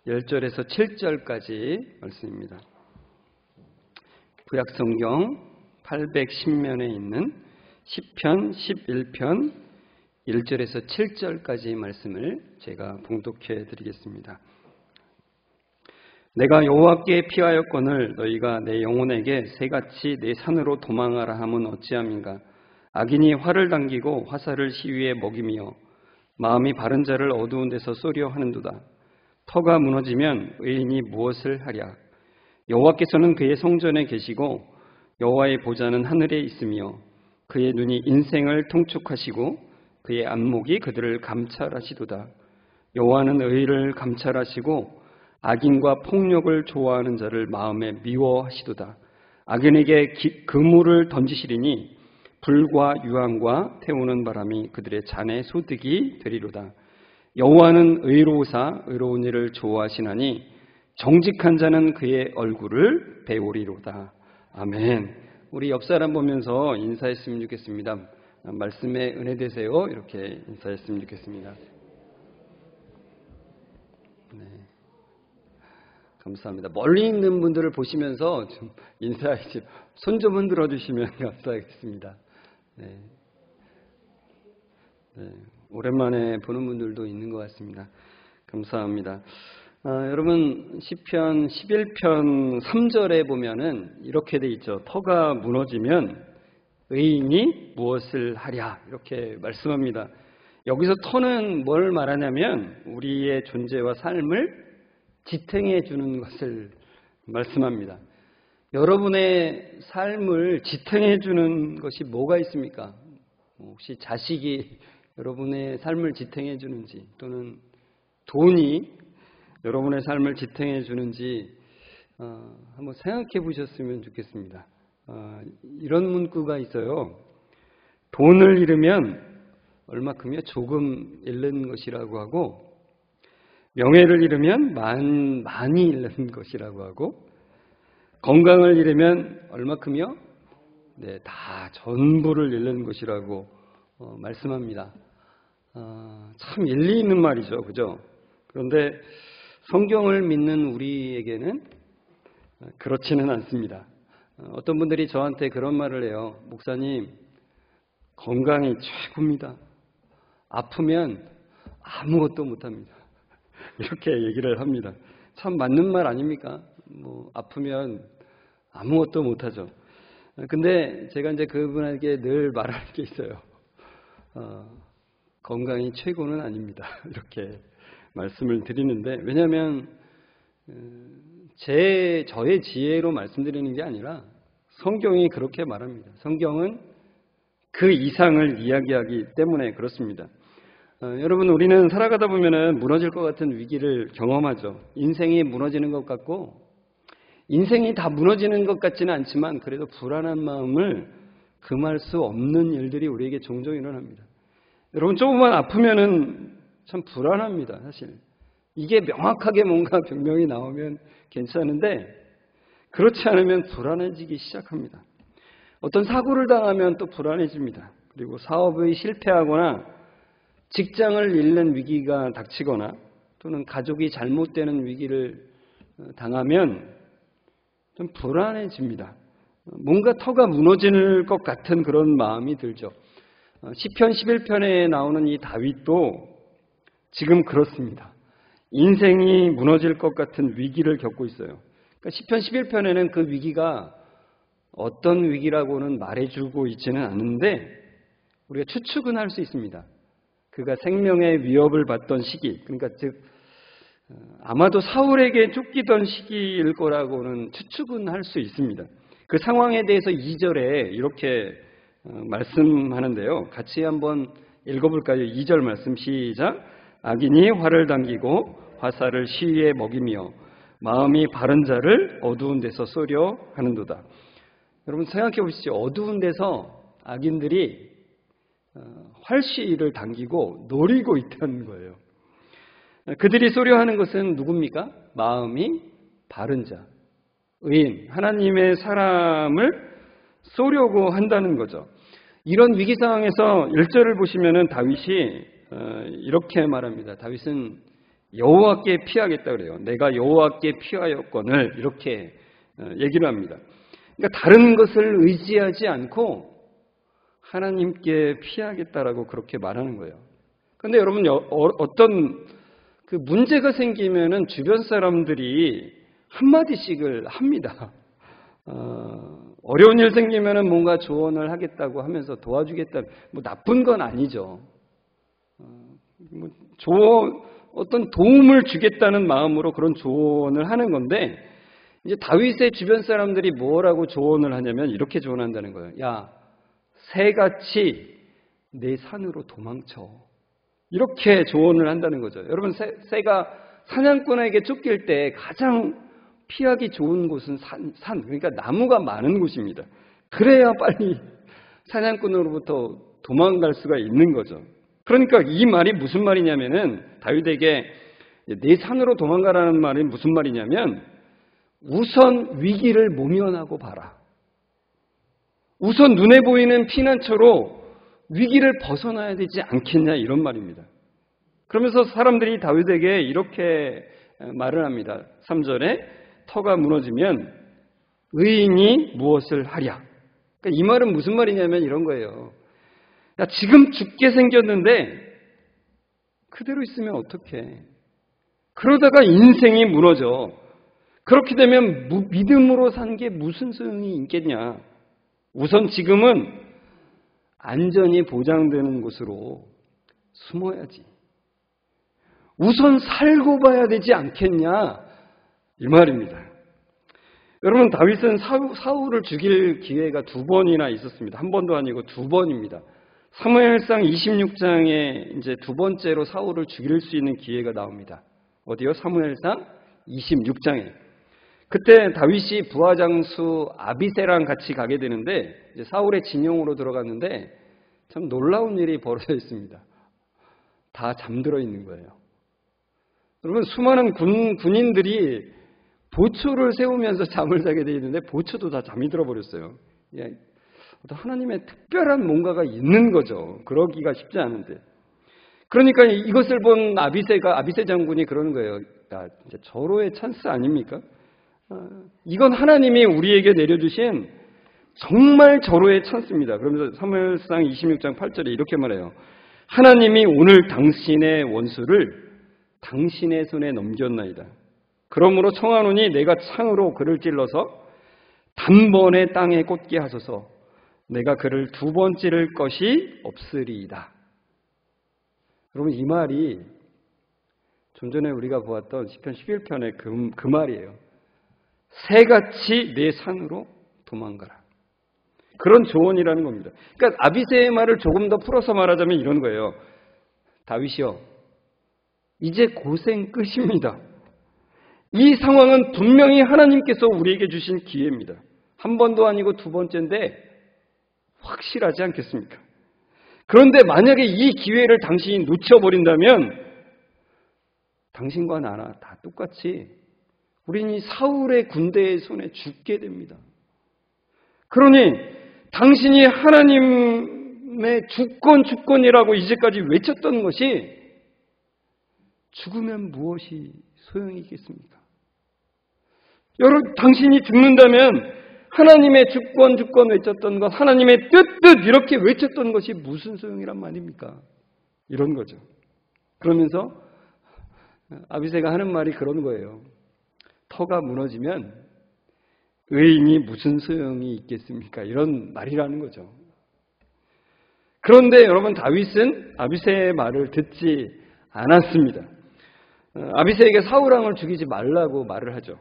10절에서 7절까지 말씀입니다. 구약성경 810면에 있는 시편 11편 1절에서 7절까지 말씀을 제가 봉독해 드리겠습니다. 내가 여호와께 피하였거늘 너희가 내 영혼에게 새같이 내 산으로 도망하라 함은 어찌함인가. 악인이 활을 당기고 화살을 시위에 먹이며 마음이 바른 자를 어두운 데서 쏘려 하는도다. 터가 무너지면 의인이 무엇을 하랴. 여호와께서는 그의 성전에 계시고 여호와의 보좌는 하늘에 있으며 그의 눈이 인생을 통촉하시고 그의 안목이 그들을 감찰하시도다. 여호와는 의를 감찰하시고 악인과 폭력을 좋아하는 자를 마음에 미워하시도다. 악인에게 그물을 던지시리니 불과 유황과 태우는 바람이 그들의 잔에 소득이 되리로다. 여호와는 의로우사 의로운 일을 좋아하시나니 정직한 자는 그의 얼굴을 배우리로다. 아멘. 우리 옆 사람 보면서 인사했으면 좋겠습니다. 말씀에 은혜 되세요. 이렇게 인사했으면 좋겠습니다. 네. 감사합니다. 멀리 있는 분들을 보시면서 좀 인사하시죠. 손 좀 흔들어 주시면 감사하겠습니다. 네. 네. 오랜만에 보는 분들도 있는 것 같습니다. 감사합니다. 여러분 시편 11편 3절에 보면은 이렇게 돼 있죠. 터가 무너지면 의인이 무엇을 하랴 이렇게 말씀합니다. 여기서 터는 뭘 말하냐면 우리의 존재와 삶을 지탱해 주는 것을 말씀합니다. 여러분의 삶을 지탱해 주는 것이 뭐가 있습니까? 혹시 자식이 여러분의 삶을 지탱해 주는지 또는 돈이 여러분의 삶을 지탱해 주는지 한번 생각해 보셨으면 좋겠습니다. 이런 문구가 있어요. 돈을 잃으면 얼마큼이요? 조금 잃는 것이라고 하고, 명예를 잃으면 많이 잃는 것이라고 하고, 건강을 잃으면 얼마큼이요? 네, 다 전부를 잃는 것이라고 말씀합니다. 참 일리 있는 말이죠, 그죠? 그런데 성경을 믿는 우리에게는 그렇지는 않습니다. 어떤 분들이 저한테 그런 말을 해요. 목사님, 건강이 최고입니다. 아프면 아무것도 못합니다. 이렇게 얘기를 합니다. 참 맞는 말 아닙니까? 아프면 아무것도 못하죠. 근데 제가 이제 그분에게 늘 말할 게 있어요. 건강이 최고는 아닙니다. 이렇게 말씀을 드리는데, 왜냐하면 저의 지혜로 말씀드리는 게 아니라 성경이 그렇게 말합니다. 성경은 그 이상을 이야기하기 때문에 그렇습니다. 여러분, 우리는 살아가다 보면은 무너질 것 같은 위기를 경험하죠. 인생이 무너지는 것 같고, 인생이 다 무너지는 것 같지는 않지만 그래도 불안한 마음을 금할 수 없는 일들이 우리에게 종종 일어납니다. 여러분, 조금만 아프면은 참 불안합니다, 사실. 이게 명확하게 뭔가 병명이 나오면 괜찮은데 그렇지 않으면 불안해지기 시작합니다. 어떤 사고를 당하면 또 불안해집니다. 그리고 사업이 실패하거나 직장을 잃는 위기가 닥치거나 또는 가족이 잘못되는 위기를 당하면 좀 불안해집니다. 뭔가 터가 무너질 것 같은 그런 마음이 들죠. 시편 11편에 나오는 이 다윗도 지금 그렇습니다. 인생이 무너질 것 같은 위기를 겪고 있어요. 그러니까 시편 11편에는 그 위기가 어떤 위기라고는 말해주고 있지는 않은데 우리가 추측은 할 수 있습니다. 그가 생명의 위협을 받던 시기, 그러니까 즉 아마도 사울에게 쫓기던 시기일 거라고는 추측은 할 수 있습니다. 그 상황에 대해서 2절에 이렇게 말씀하는데요. 같이 한번 읽어볼까요? 2절 말씀 시작. 악인이 활을 당기고 화살을 시위에 먹이며 마음이 바른 자를 어두운 데서 쏘려 하는도다. 여러분 생각해 보시죠. 어두운 데서 악인들이 활시위를 당기고 노리고 있다는 거예요. 그들이 쏘려 하는 것은 누굽니까? 마음이 바른 자, 의인, 하나님의 사람을 쏘려고 한다는 거죠. 이런 위기 상황에서 1절을 보시면은 다윗이 이렇게 말합니다. 다윗은 여호와께 피하겠다 그래요. 내가 여호와께 피하였거늘 이렇게 얘기를 합니다. 그러니까 다른 것을 의지하지 않고 하나님께 피하겠다라고 그렇게 말하는 거예요. 그런데 여러분 어떤 그 문제가 생기면은 주변 사람들이 한마디씩을 합니다. 어려운 일 생기면은 뭔가 조언을 하겠다고 하면서 도와주겠다. 뭐 나쁜 건 아니죠. 어떤 도움을 주겠다는 마음으로 그런 조언을 하는 건데, 이제 다윗의 주변 사람들이 뭐라고 조언을 하냐면 이렇게 조언한다는 거예요. 야, 새같이 내 산으로 도망쳐. 이렇게 조언을 한다는 거죠. 여러분, 새가 사냥꾼에게 쫓길 때 가장 피하기 좋은 곳은 산, 그러니까 나무가 많은 곳입니다. 그래야 빨리 사냥꾼으로부터 도망갈 수가 있는 거죠. 그러니까 이 말이 무슨 말이냐면은 다윗에게 내 산으로 도망가라는 말이 무슨 말이냐면 우선 위기를 모면하고 봐라. 우선 눈에 보이는 피난처로 위기를 벗어나야 되지 않겠냐 이런 말입니다. 그러면서 사람들이 다윗에게 이렇게 말을 합니다. 3절에 터가 무너지면 의인이 무엇을 하랴. 그러니까 이 말은 무슨 말이냐면 이런 거예요. 야, 지금 죽게 생겼는데 그대로 있으면 어떡해. 그러다가 인생이 무너져. 그렇게 되면 믿음으로 사는 게 무슨 소용이 있겠냐. 우선 지금은 안전이 보장되는 곳으로 숨어야지. 우선 살고 봐야 되지 않겠냐 이 말입니다. 여러분, 다윗은 사울을 죽일 기회가 2번이나 있었습니다. 한 번도 아니고 2번입니다. 사무엘상 26장에 이제 두 번째로 사울을 죽일 수 있는 기회가 나옵니다. 어디요? 사무엘상 26장에. 그때 다윗이 부하장수 아비새랑 같이 가게 되는데 이제 사울의 진영으로 들어갔는데 참 놀라운 일이 벌어져 있습니다. 다 잠들어 있는 거예요. 여러분, 수많은 군인들이 보초를 세우면서 잠을 자게 되어 있는데 보초도 다 잠이 들어버렸어요. 하나님의 특별한 뭔가가 있는 거죠. 그러기가 쉽지 않은데. 그러니까 이것을 본 아비새 장군이 그러는 거예요. 야, 이제 절호의 찬스 아닙니까? 이건 하나님이 우리에게 내려주신 정말 절호의 찬스입니다. 그러면서 사무엘상 26장 8절에 이렇게 말해요. 하나님이 오늘 당신의 원수를 당신의 손에 넘겼나이다. 그러므로 청하노니 내가 창으로 그를 찔러서 단번에 땅에 꽂게 하소서. 내가 그를 2번 찌를 것이 없으리이다. 여러분, 이 말이 좀 전에 우리가 보았던 시편 11편의 그 말이에요. 새같이 내 산으로 도망가라. 그런 조언이라는 겁니다. 그러니까 아비새의 말을 조금 더 풀어서 말하자면 이런 거예요. 다윗이요, 이제 고생 끝입니다. 이 상황은 분명히 하나님께서 우리에게 주신 기회입니다. 한 번도 아니고 2번째인데 확실하지 않겠습니까? 그런데 만약에 이 기회를 당신이 놓쳐버린다면 당신과 나나 다 똑같이 우린 이 사울의 군대의 손에 죽게 됩니다. 그러니 당신이 하나님의 주권이라고 이제까지 외쳤던 것이 죽으면 무엇이 소용이 있겠습니까? 여러분, 당신이 죽는다면 하나님의 주권 외쳤던 것, 하나님의 뜻 이렇게 외쳤던 것이 무슨 소용이란 말입니까? 이런 거죠. 그러면서 아비새가 하는 말이 그런 거예요. 터가 무너지면 의인이 무슨 소용이 있겠습니까? 이런 말이라는 거죠. 그런데 여러분, 다윗은 아비새의 말을 듣지 않았습니다. 아비새에게 사울왕을 죽이지 말라고 말을 하죠.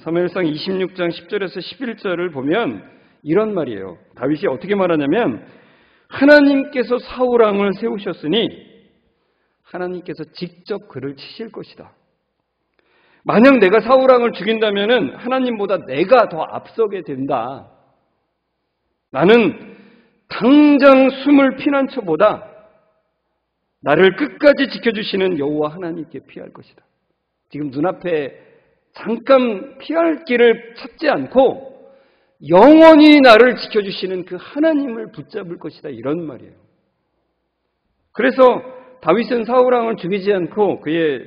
사무엘상 26장 10절에서 11절을 보면 이런 말이에요. 다윗이 어떻게 말하냐면 하나님께서 사울왕을 세우셨으니 하나님께서 직접 그를 치실 것이다. 만약 내가 사울왕을 죽인다면 하나님보다 내가 더 앞서게 된다. 나는 당장 숨을 피난처보다 나를 끝까지 지켜주시는 여호와 하나님께 피할 것이다. 지금 눈앞에 잠깐 피할 길을 찾지 않고 영원히 나를 지켜주시는 그 하나님을 붙잡을 것이다. 이런 말이에요. 그래서 다윗은 사울왕을 죽이지 않고 그의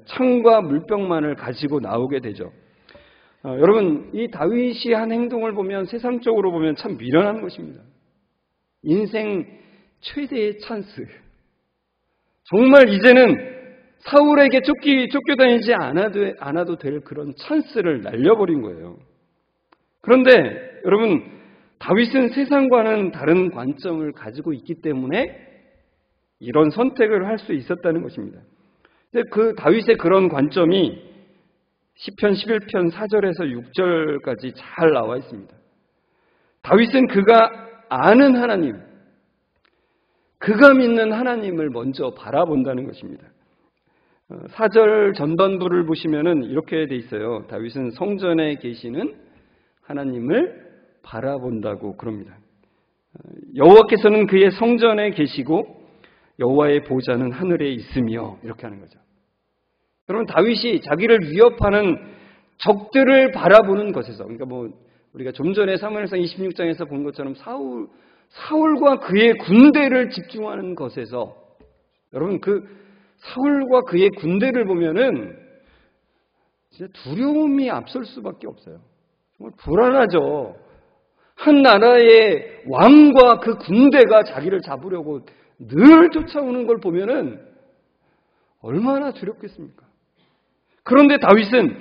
창과 물병만을 가지고 나오게 되죠. 여러분, 이 다윗이 한 행동을 보면 세상적으로 보면 참 미련한 것입니다. 인생 최대의 찬스. 정말 이제는 사울에게 쫓겨다니지 않아도 될 그런 찬스를 날려버린 거예요. 그런데 여러분, 다윗은 세상과는 다른 관점을 가지고 있기 때문에 이런 선택을 할 수 있었다는 것입니다. 그 다윗의 그런 관점이 시편 11편 4절에서 6절까지 잘 나와 있습니다. 다윗은 그가 아는 하나님, 그가 믿는 하나님을 먼저 바라본다는 것입니다. 4절 전반부를 보시면은 이렇게 돼 있어요. 다윗은 성전에 계시는 하나님을 바라본다고 그럽니다. 여호와께서는 그의 성전에 계시고 여호와의 보좌는 하늘에 있으며 이렇게 하는 거죠. 여러분, 다윗이 자기를 위협하는 적들을 바라보는 것에서, 그러니까 우리가 좀 전에 사무엘상 26장에서 본 것처럼 사울과 그의 군대를 집중하는 것에서, 여러분, 그 사울과 그의 군대를 보면은 진짜 두려움이 앞설 수밖에 없어요. 정말 불안하죠. 한 나라의 왕과 그 군대가 자기를 잡으려고 늘 쫓아오는 걸 보면은 얼마나 두렵겠습니까? 그런데 다윗은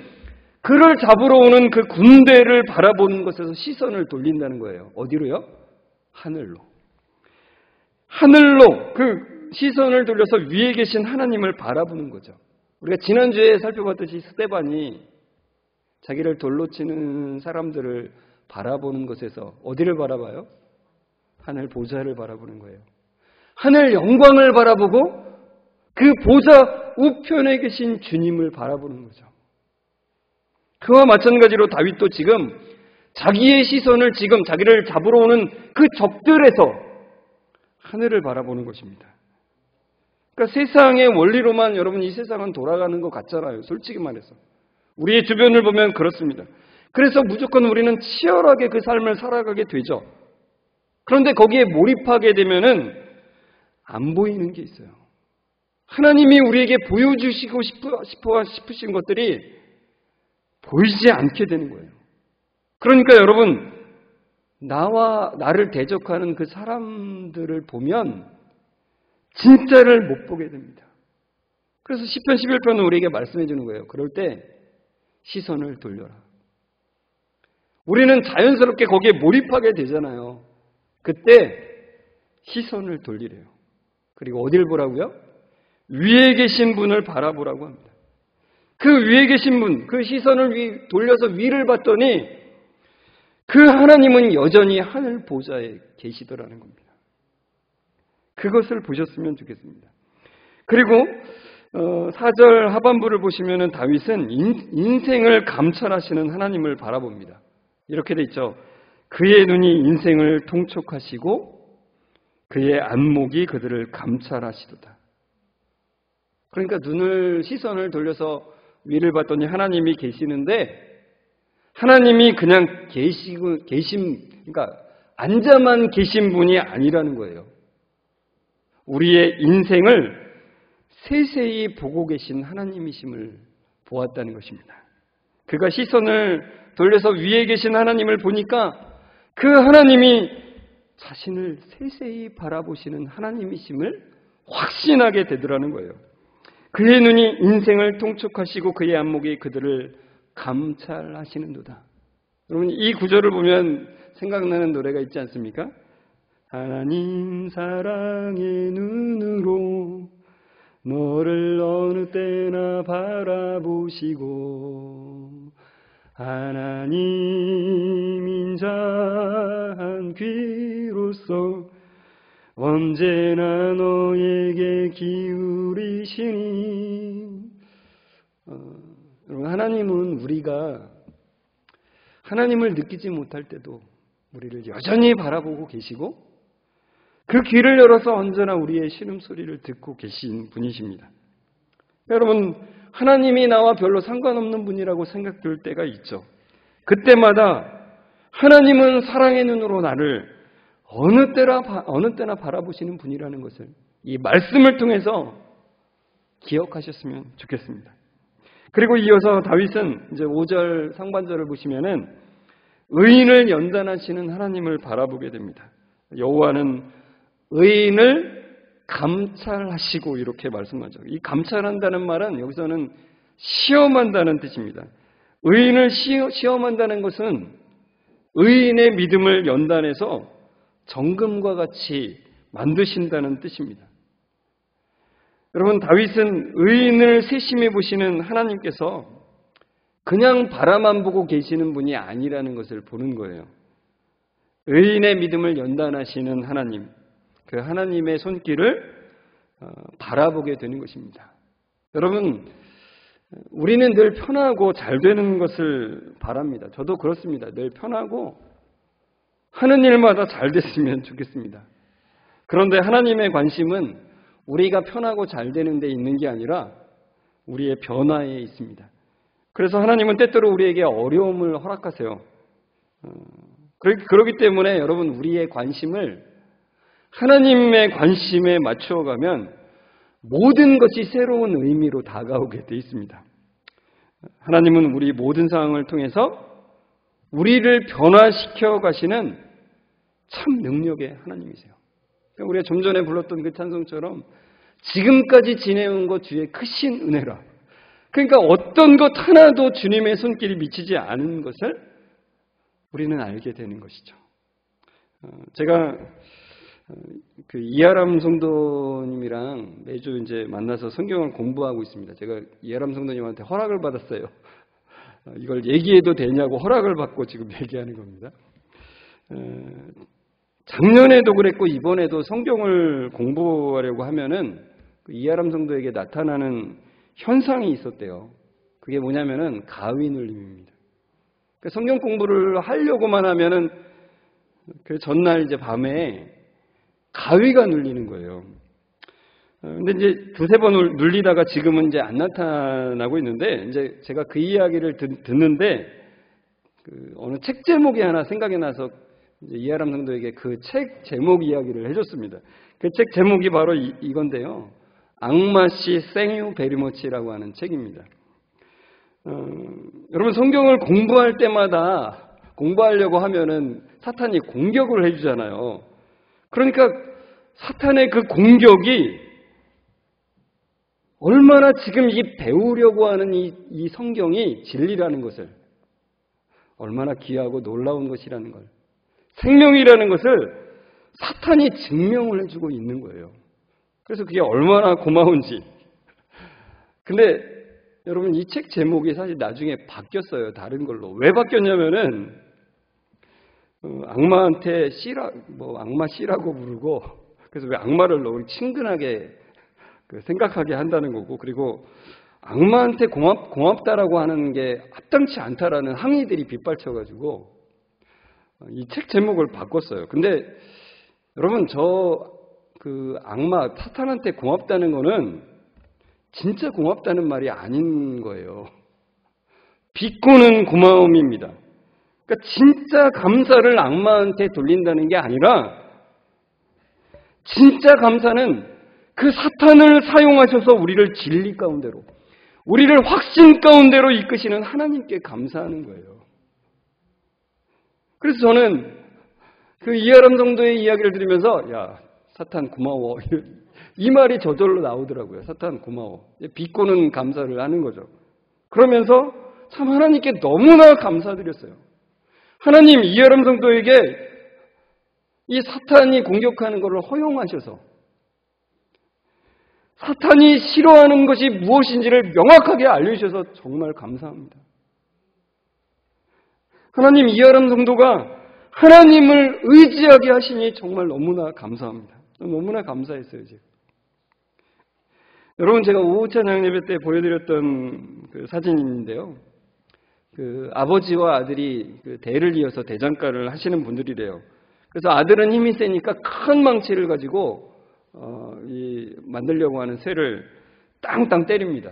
그를 잡으러 오는 그 군대를 바라보는 것에서 시선을 돌린다는 거예요. 어디로요? 하늘로. 하늘로 그 시선을 돌려서 위에 계신 하나님을 바라보는 거죠. 우리가 지난주에 살펴봤듯이 스데반이 자기를 돌로 치는 사람들을 바라보는 것에서 어디를 바라봐요? 하늘 보좌를 바라보는 거예요. 하늘 영광을 바라보고 그 보좌 우편에 계신 주님을 바라보는 거죠. 그와 마찬가지로 다윗도 지금 자기의 시선을 지금 자기를 잡으러 오는 그 적들에서 하늘을 바라보는 것입니다. 그러니까 세상의 원리로만 여러분 이 세상은 돌아가는 것 같잖아요. 솔직히 말해서. 우리의 주변을 보면 그렇습니다. 그래서 무조건 우리는 치열하게 그 삶을 살아가게 되죠. 그런데 거기에 몰입하게 되면은 안 보이는 게 있어요. 하나님이 우리에게 보여주시고 싶으신 것들이 보이지 않게 되는 거예요. 그러니까 여러분, 나와 나를 대적하는 그 사람들을 보면 진짜를 못 보게 됩니다. 그래서 시편 11편은 우리에게 말씀해 주는 거예요. 그럴 때 시선을 돌려라. 우리는 자연스럽게 거기에 몰입하게 되잖아요. 그때 시선을 돌리래요. 그리고 어딜 보라고요? 위에 계신 분을 바라보라고 합니다. 그 위에 계신 분, 그 시선을 돌려서 위를 봤더니 그 하나님은 여전히 하늘 보좌에 계시더라는 겁니다. 그것을 보셨으면 좋겠습니다. 그리고 4절 하반부를 보시면은 다윗은 인생을 감찰하시는 하나님을 바라봅니다. 이렇게 돼 있죠. 그의 눈이 인생을 통촉하시고 그의 안목이 그들을 감찰하시도다. 그러니까 시선을 돌려서 위를 봤더니 하나님이 계시는데 하나님이 그냥 그러니까 앉아만 계신 분이 아니라는 거예요. 우리의 인생을 세세히 보고 계신 하나님이심을 보았다는 것입니다. 그가 시선을 돌려서 위에 계신 하나님을 보니까 그 하나님이 자신을 세세히 바라보시는 하나님이심을 확신하게 되더라는 거예요. 그의 눈이 인생을 통촉하시고 그의 안목이 그들을 감찰하시는도다. 여러분, 이 구절을 보면 생각나는 노래가 있지 않습니까? 하나님 사랑의 눈으로 너를 어느 때나 바라보시고 하나님 인자한 귀로서 언제나 너에게 기울이시니. 여러분, 하나님은 우리가 하나님을 느끼지 못할 때도 우리를 여전히 바라보고 계시고 그 귀를 열어서 언제나 우리의 신음소리를 듣고 계신 분이십니다. 여러분, 하나님이 나와 별로 상관없는 분이라고 생각될 때가 있죠. 그때마다 하나님은 사랑의 눈으로 나를 어느 때나 바라보시는 분이라는 것을 이 말씀을 통해서 기억하셨으면 좋겠습니다. 그리고 이어서 다윗은 이제 5절 상반절을 보시면은 의인을 연단하시는 하나님을 바라보게 됩니다. 여호와는 의인을 감찰하시고 이렇게 말씀하죠. 이 감찰한다는 말은 여기서는 시험한다는 뜻입니다. 의인을 시험한다는 것은 의인의 믿음을 연단해서 정금과 같이 만드신다는 뜻입니다. 여러분, 다윗은 의인을 세심히 보시는 하나님께서 그냥 바라만 보고 계시는 분이 아니라는 것을 보는 거예요. 의인의 믿음을 연단하시는 하나님, 그 하나님의 손길을 바라보게 되는 것입니다. 여러분, 우리는 늘 편하고 잘 되는 것을 바랍니다. 저도 그렇습니다. 늘 편하고 하는 일마다 잘 됐으면 좋겠습니다. 그런데 하나님의 관심은 우리가 편하고 잘 되는 데 있는 게 아니라 우리의 변화에 있습니다. 그래서 하나님은 때때로 우리에게 어려움을 허락하세요. 그렇기 때문에 여러분, 우리의 관심을 하나님의 관심에 맞추어가면 모든 것이 새로운 의미로 다가오게 돼 있습니다. 하나님은 우리 모든 상황을 통해서 우리를 변화시켜 가시는 참 능력의 하나님이세요. 우리가 좀 전에 불렀던 그 찬송처럼 지금까지 지내온 것 주의 크신 은혜라. 그러니까 어떤 것 하나도 주님의 손길이 미치지 않은 것을 우리는 알게 되는 것이죠. 제가 그 이하람 성도님이랑 매주 이제 만나서 성경을 공부하고 있습니다. 제가 이하람 성도님한테 허락을 받았어요. 이걸 얘기해도 되냐고 허락을 받고 지금 얘기하는 겁니다. 작년에도 그랬고 이번에도 성경을 공부하려고 하면은 그 이하람 성도에게 나타나는 현상이 있었대요. 그게 뭐냐면은 가위 눌림입니다. 그러니까 성경 공부를 하려고만 하면은 그 전날 이제 밤에 가위가 눌리는 거예요. 근데 이제 두세 번 눌리다가 지금은 이제 안 나타나고 있는데, 이제 제가 그 이야기를 듣는데, 그 어느 책 제목이 하나 생각이 나서 이제 이하람 성도에게 그 책 제목 이야기를 해줬습니다. 그 책 제목이 바로 이건데요. 악마씨 생유 베리머치라고 하는 책입니다. 여러분, 성경을 공부할 때마다 공부하려고 하면은 사탄이 공격을 해주잖아요. 그러니까 사탄의 그 공격이 얼마나 지금 이 배우려고 하는 이 성경이 진리라는 것을, 얼마나 귀하고 놀라운 것이라는 걸, 생명이라는 것을 사탄이 증명을 해주고 있는 거예요. 그래서 그게 얼마나 고마운지. 근데 여러분, 이 책 제목이 사실 나중에 바뀌었어요. 다른 걸로. 왜 바뀌었냐면은 악마한테 악마 씨라고 부르고, 그래서 왜 악마를 너무 친근하게 생각하게 한다는 거고, 그리고 악마한테 고맙다라고 하는 게 합당치 않다라는 항의들이 빗발쳐가지고 이 책 제목을 바꿨어요. 근데 여러분, 그 악마 사탄한테 고맙다는 거는 진짜 고맙다는 말이 아닌 거예요. 비꼬는 고마움입니다. 그러니까 진짜 감사를 악마한테 돌린다는 게 아니라, 진짜 감사는 그 사탄을 사용하셔서 우리를 진리 가운데로, 우리를 확신 가운데로 이끄시는 하나님께 감사하는 거예요. 그래서 저는 그 이하람 성도의 이야기를 들으면서, 야, 사탄 고마워, 이 말이 저절로 나오더라고요. 사탄 고마워. 비꼬는 감사를 하는 거죠. 그러면서 참 하나님께 너무나 감사드렸어요. 하나님, 이하람 성도에게 이 사탄이 공격하는 것을 허용하셔서 사탄이 싫어하는 것이 무엇인지를 명확하게 알려주셔서 정말 감사합니다. 하나님, 이하람 성도가 하나님을 의지하게 하시니 정말 너무나 감사합니다. 너무나 감사했어요, 지금. 여러분, 제가 오후 찬양 예배 때 보여드렸던 그 사진인데요. 그 아버지와 아들이 그 대를 이어서 대장가를 하시는 분들이래요. 그래서 아들은 힘이 세니까 큰 망치를 가지고 만들려고 하는 쇠를 땅땅 때립니다.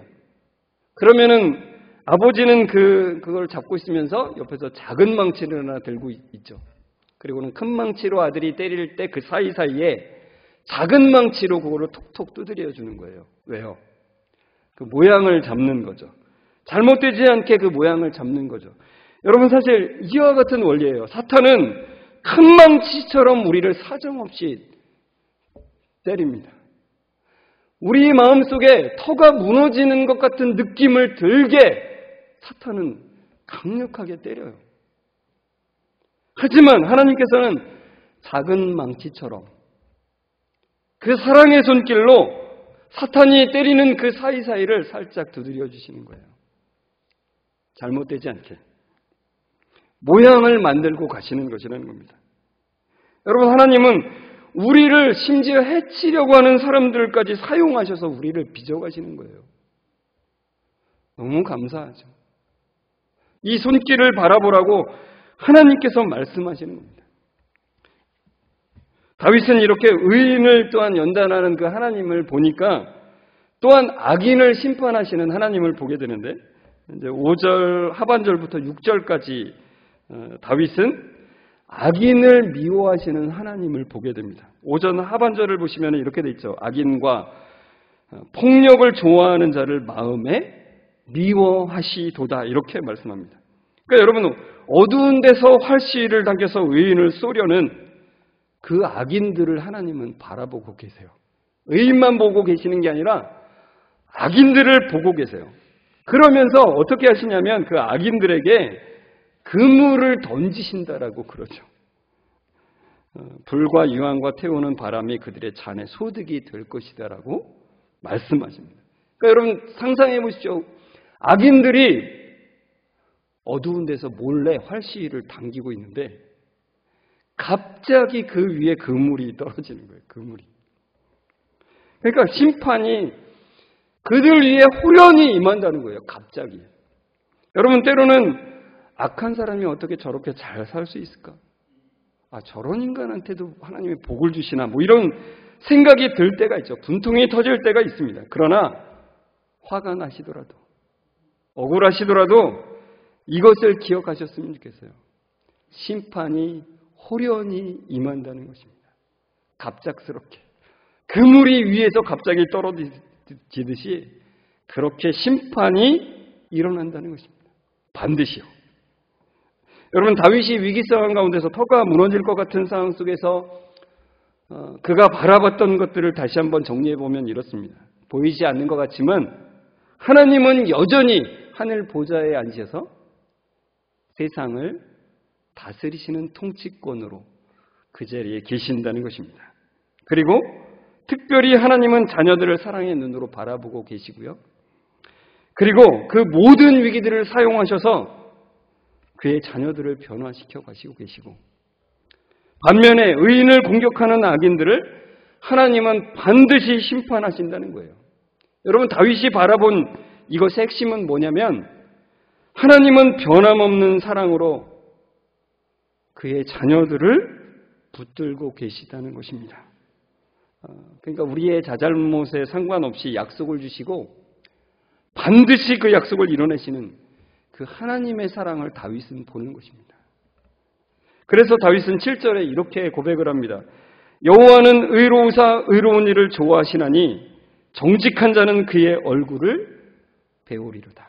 그러면은 아버지는 그걸 잡고 있으면서 옆에서 작은 망치를 하나 들고 있죠. 그리고는 큰 망치로 아들이 때릴 때 그 사이사이에 작은 망치로 그거를 톡톡 두드려 주는 거예요. 왜요? 그 모양을 잡는 거죠. 잘못되지 않게 그 모양을 잡는 거죠. 여러분 사실 이와 같은 원리예요. 사탄은 큰 망치처럼 우리를 사정없이 때립니다. 우리 마음속에 터가 무너지는 것 같은 느낌을 들게 사탄은 강력하게 때려요. 하지만 하나님께서는 작은 망치처럼 그 사랑의 손길로 사탄이 때리는 그 사이사이를 살짝 두드려 주시는 거예요. 잘못되지 않게 모양을 만들고 가시는 것이라는 겁니다. 여러분 하나님은 우리를 심지어 해치려고 하는 사람들까지 사용하셔서 우리를 빚어가시는 거예요. 너무 감사하죠. 이 손길을 바라보라고 하나님께서 말씀하시는 겁니다. 다윗은 이렇게 의인을 또한 연단하는 그 하나님을 보니까 또한 악인을 심판하시는 하나님을 보게 되는데 이제 5절 하반절부터 6절까지 다윗은 악인을 미워하시는 하나님을 보게 됩니다. 5절 하반절을 보시면 이렇게 돼 있죠. 악인과 폭력을 좋아하는 자를 마음에 미워하시도다 이렇게 말씀합니다. 그러니까 여러분 어두운 데서 활시를 당겨서 의인을 쏘려는 그 악인들을 하나님은 바라보고 계세요. 의인만 보고 계시는 게 아니라 악인들을 보고 계세요. 그러면서 어떻게 하시냐면 그 악인들에게 그물을 던지신다라고 그러죠. 불과 유황과 태우는 바람이 그들의 잔에 소득이 될 것이다라고 말씀하십니다. 그러니까 여러분 상상해 보십시오. 악인들이 어두운 데서 몰래 활시위를 당기고 있는데 갑자기 그 위에 그물이 떨어지는 거예요. 그물이. 그러니까 심판이 그들 위에 호련히 임한다는 거예요. 갑자기. 여러분 때로는 악한 사람이 어떻게 저렇게 잘 살 수 있을까? 저런 인간한테도 하나님이 복을 주시나 뭐 이런 생각이 들 때가 있죠. 분통이 터질 때가 있습니다. 그러나 화가 나시더라도 억울하시더라도 이것을 기억하셨으면 좋겠어요. 심판이 호련히 임한다는 것입니다. 갑작스럽게. 그물이 위에서 갑자기 떨어지듯이 그렇게 심판이 일어난다는 것입니다. 반드시요. 여러분 다윗이 위기 상황 가운데서 터가 무너질 것 같은 상황 속에서 그가 바라봤던 것들을 다시 한번 정리해 보면 이렇습니다. 보이지 않는 것 같지만 하나님은 여전히 하늘 보좌에 앉으셔서 세상을 다스리시는 통치권으로 그 자리에 계신다는 것입니다. 그리고 특별히 하나님은 자녀들을 사랑의 눈으로 바라보고 계시고요. 그리고 그 모든 위기들을 사용하셔서 그의 자녀들을 변화시켜 가시고 계시고 반면에 의인을 공격하는 악인들을 하나님은 반드시 심판하신다는 거예요. 여러분 다윗이 바라본 이것의 핵심은 뭐냐면 하나님은 변함없는 사랑으로 그의 자녀들을 붙들고 계시다는 것입니다. 그러니까 우리의 자잘못에 상관없이 약속을 주시고 반드시 그 약속을 이뤄내시는 그 하나님의 사랑을 다윗은 보는 것입니다. 그래서 다윗은 7절에 이렇게 고백을 합니다. 여호와는 의로우사 의로운 일을 좋아하시나니 정직한 자는 그의 얼굴을 배우리로다.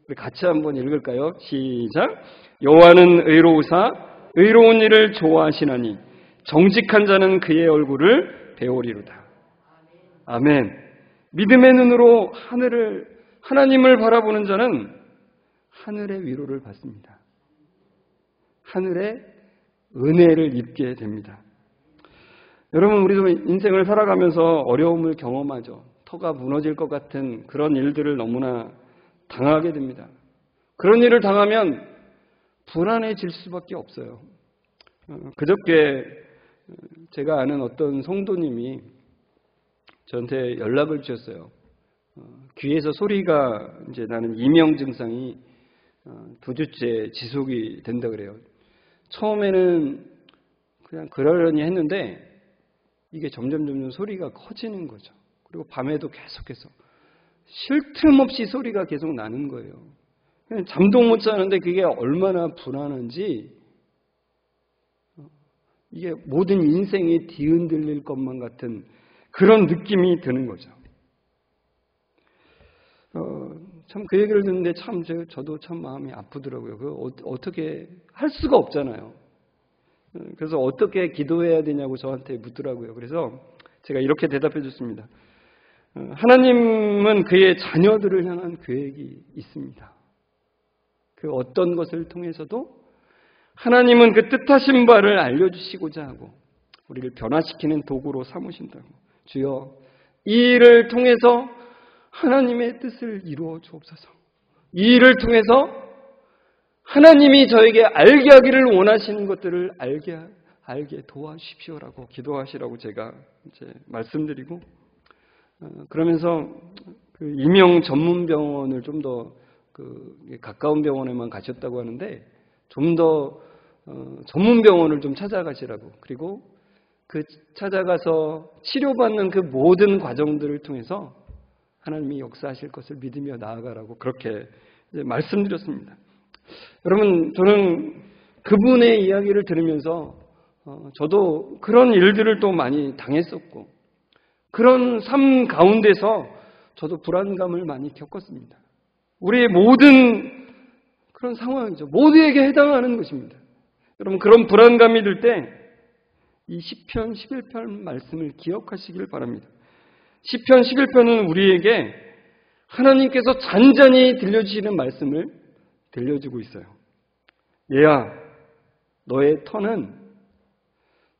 우리 같이 한번 읽을까요? 시작. 여호와는 의로우사 의로운 일을 좋아하시나니 정직한 자는 그의 얼굴을 배우리로다. 아멘. 믿음의 눈으로 하나님을 바라보는 자는 하늘의 위로를 받습니다. 하늘의 은혜를 입게 됩니다. 여러분 우리도 인생을 살아가면서 어려움을 경험하죠. 터가 무너질 것 같은 그런 일들을 너무나 당하게 됩니다. 그런 일을 당하면 불안해질 수밖에 없어요. 그저께 제가 아는 어떤 성도님이 저한테 연락을 주셨어요. 귀에서 소리가 이제 나는 이명 증상이 2주째 지속이 된다 그래요. 처음에는 그냥 그러려니 했는데 이게 점점 소리가 커지는 거죠. 그리고 밤에도 계속해서 쉴 틈 없이 소리가 계속 나는 거예요. 잠도 못 자는데 그게 얼마나 불안한지 이게 모든 인생이 뒤흔들릴 것만 같은 그런 느낌이 드는 거죠. 참 그 얘기를 듣는데 참 저도 참 마음이 아프더라고요. 어떻게 할 수가 없잖아요. 그래서 어떻게 기도해야 되냐고 저한테 묻더라고요. 그래서 제가 이렇게 대답해 줬습니다. 하나님은 그의 자녀들을 향한 계획이 있습니다. 그 어떤 것을 통해서도 하나님은 그 뜻하신 바를 알려주시고자 하고 우리를 변화시키는 도구로 삼으신다고. 주여, 이 일을 통해서 하나님의 뜻을 이루어 주옵소서. 이 일을 통해서 하나님이 저에게 알게 하기를 원하시는 것들을 알게 도와주십시오라고 기도하시라고 제가 이제 말씀드리고, 그러면서 그 임용 전문 병원을 좀 더 가까운 병원에만 가셨다고 하는데 좀 더 전문 병원을 좀 찾아가시라고, 그리고 그 찾아가서 치료받는 그 모든 과정들을 통해서 하나님이 역사하실 것을 믿으며 나아가라고 그렇게 이제 말씀드렸습니다. 여러분, 저는 그분의 이야기를 들으면서 저도 그런 일들을 또 많이 당했었고 그런 삶 가운데서 저도 불안감을 많이 겪었습니다. 우리의 모든 그런 상황이죠. 모두에게 해당하는 것입니다. 여러분, 그런 불안감이 들 때 이 시편 11편 말씀을 기억하시길 바랍니다. 시편 11편은 우리에게 하나님께서 잔잔히 들려주시는 말씀을 들려주고 있어요. 얘야, 너의 터는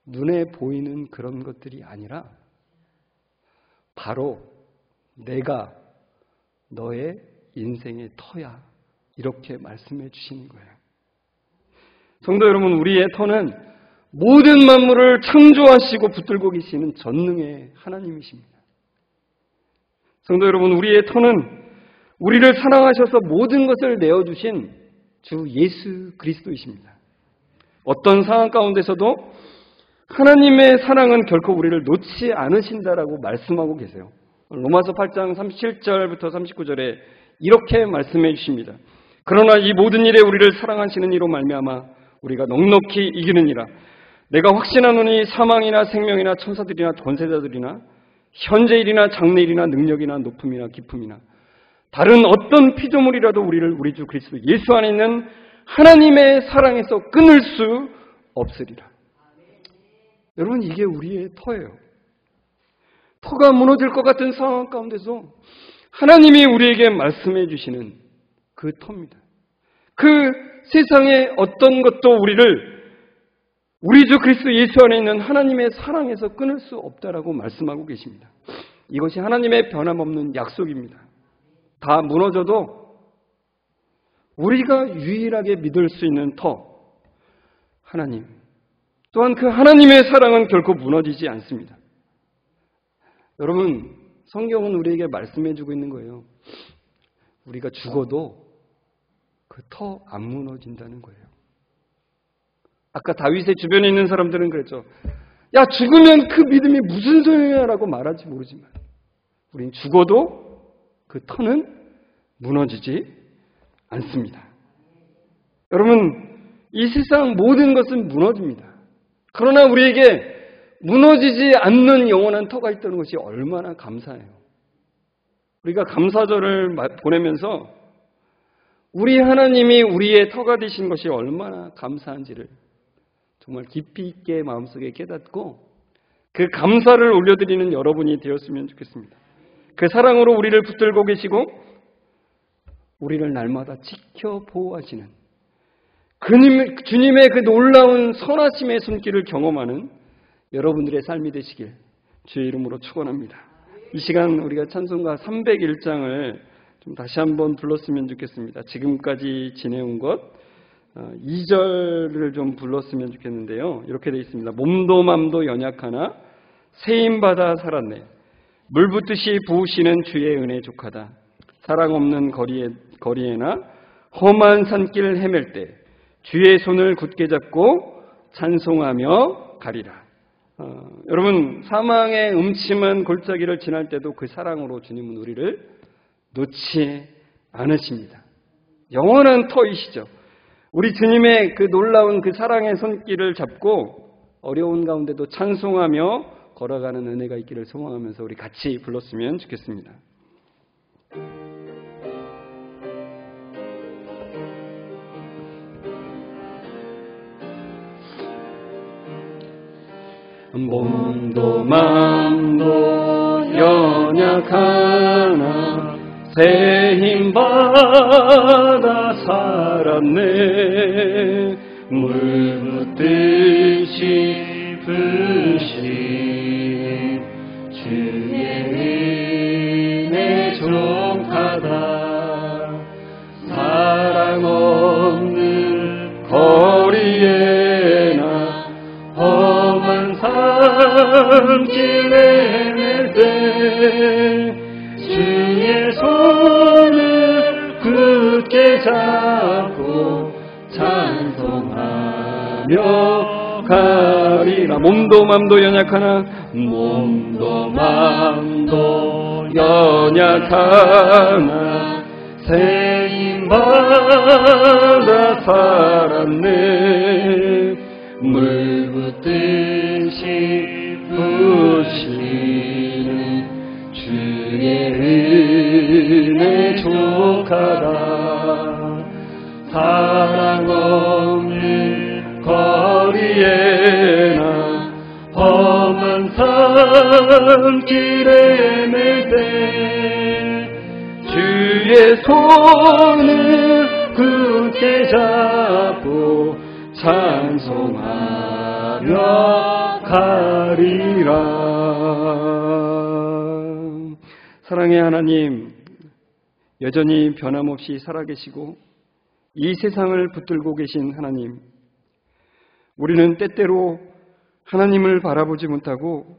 눈에 보이는 그런 것들이 아니라 바로 내가 너의 인생의 터야. 이렇게 말씀해 주시는 거예요. 성도 여러분, 우리의 터는 모든 만물을 창조하시고 붙들고 계시는 전능의 하나님이십니다. 성도 여러분, 우리의 터는 우리를 사랑하셔서 모든 것을 내어주신 주 예수 그리스도이십니다. 어떤 상황 가운데서도 하나님의 사랑은 결코 우리를 놓지 않으신다라고 말씀하고 계세요. 로마서 8장 37절부터 39절에 이렇게 말씀해 주십니다. 그러나 이 모든 일에 우리를 사랑하시는 이로 말미암아 우리가 넉넉히 이기느니라. 내가 확신하노니 사망이나 생명이나 천사들이나 권세자들이나 현재일이나 장래일이나 능력이나 높음이나 깊음이나 다른 어떤 피조물이라도 우리를 우리 주 그리스도 예수 안에 있는 하나님의 사랑에서 끊을 수 없으리라. 여러분, 이게 우리의 터예요. 터가 무너질 것 같은 상황 가운데서 하나님이 우리에게 말씀해 주시는 그 터입니다. 그 세상의 어떤 것도 우리를 우리 주 그리스도 예수 안에 있는 하나님의 사랑에서 끊을 수 없다라고 말씀하고 계십니다. 이것이 하나님의 변함없는 약속입니다. 다 무너져도 우리가 유일하게 믿을 수 있는 터, 하나님. 또한 그 하나님의 사랑은 결코 무너지지 않습니다. 여러분, 성경은 우리에게 말씀해주고 있는 거예요. 우리가 죽어도 그 터 안 무너진다는 거예요. 아까 다윗의 주변에 있는 사람들은 그랬죠. 야, 죽으면 그 믿음이 무슨 소용이야 라고 말할지 모르지만 우린 죽어도 그 터는 무너지지 않습니다. 여러분, 이 세상 모든 것은 무너집니다. 그러나 우리에게 무너지지 않는 영원한 터가 있다는 것이 얼마나 감사해요. 우리가 감사절을 보내면서 우리 하나님이 우리의 터가 되신 것이 얼마나 감사한지를 정말 깊이 있게 마음속에 깨닫고 그 감사를 올려드리는 여러분이 되었으면 좋겠습니다. 그 사랑으로 우리를 붙들고 계시고 우리를 날마다 지켜 보호하시는 주님의 그 놀라운 선하심의 손길을 경험하는 여러분들의 삶이 되시길 주의 이름으로 축원합니다. 이 시간 우리가 찬송가 301장을 좀 다시 한번 불렀으면 좋겠습니다. 지금까지 지내온 것 2절을 좀 불렀으면 좋겠는데요. 이렇게 되어 있습니다. 몸도 맘도 연약하나 세임받아 살았네. 물 붓듯이 부으시는 주의 은혜 족하다. 사랑 없는 거리에나 험한 산길 헤맬 때 주의 손을 굳게 잡고 찬송하며 가리라. 여러분, 사망의 음침한 골짜기를 지날 때도 그 사랑으로 주님은 우리를 놓지 않으십니다. 영원한 터이시죠. 우리 주님의 그 놀라운 그 사랑의 손길을 잡고 어려운 가운데도 찬송하며 걸어가는 은혜가 있기를 소망하면서 우리 같이 불렀으면 좋겠습니다. 몸도 맘도 연약하나 새 힘 받아 살았네. 물 붓듯이 부신 주의 은혜 족하다. 사랑 없는 거리에나 험한 산길에 맬 때 주의 손을 굳게 잡고 찬송하며 가리라. 몸도 맘도 연약하나 몸도 맘도 연약하나 새 힘 받아 살았네. 물 붓듯이 부시는 주의 은혜 족하다. 사랑 없는 거리에나 험한 산길에 맬 때 주의 손을 굳게 잡고 찬송하며 가리라. 사랑의 하나님, 여전히 변함없이 살아계시고 이 세상을 붙들고 계신 하나님, 우리는 때때로 하나님을 바라보지 못하고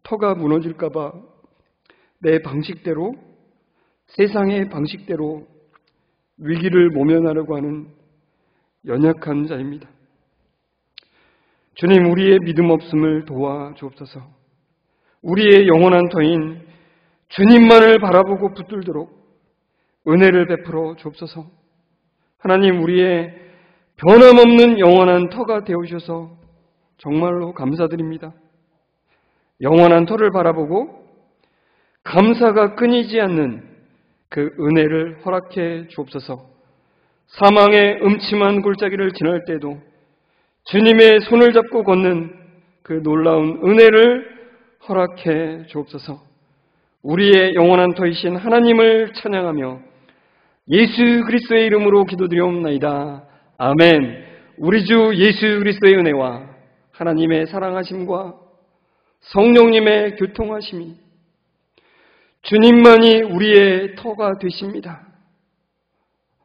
터가 무너질까 봐 내 방식대로, 세상의 방식대로 위기를 모면하려고 하는 연약한 자입니다. 주님, 우리의 믿음 없음을 도와주옵소서. 우리의 영원한 터인 주님만을 바라보고 붙들도록 은혜를 베풀어 주옵소서. 하나님, 우리의 변함없는 영원한 터가 되어주셔서 정말로 감사드립니다. 영원한 터를 바라보고 감사가 끊이지 않는 그 은혜를 허락해 주옵소서. 사망의 음침한 골짜기를 지날 때도 주님의 손을 잡고 걷는 그 놀라운 은혜를 허락해 주옵소서. 우리의 영원한 터이신 하나님을 찬양하며 예수 그리스도의 이름으로 기도드리옵나이다. 아멘. 우리 주 예수 그리스도의 은혜와 하나님의 사랑하심과 성령님의 교통하심이 주님만이 우리의 터가 되십니다.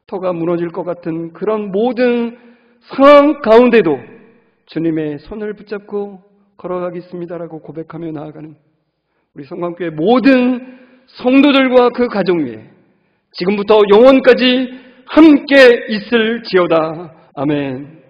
터가 무너질 것 같은 그런 모든 상황 가운데도 주님의 손을 붙잡고 걸어가겠습니다라고 고백하며 나아가는 우리 성광교회 모든 성도들과 그 가정 위에 지금부터 영원까지 함께 있을지어다. 아멘.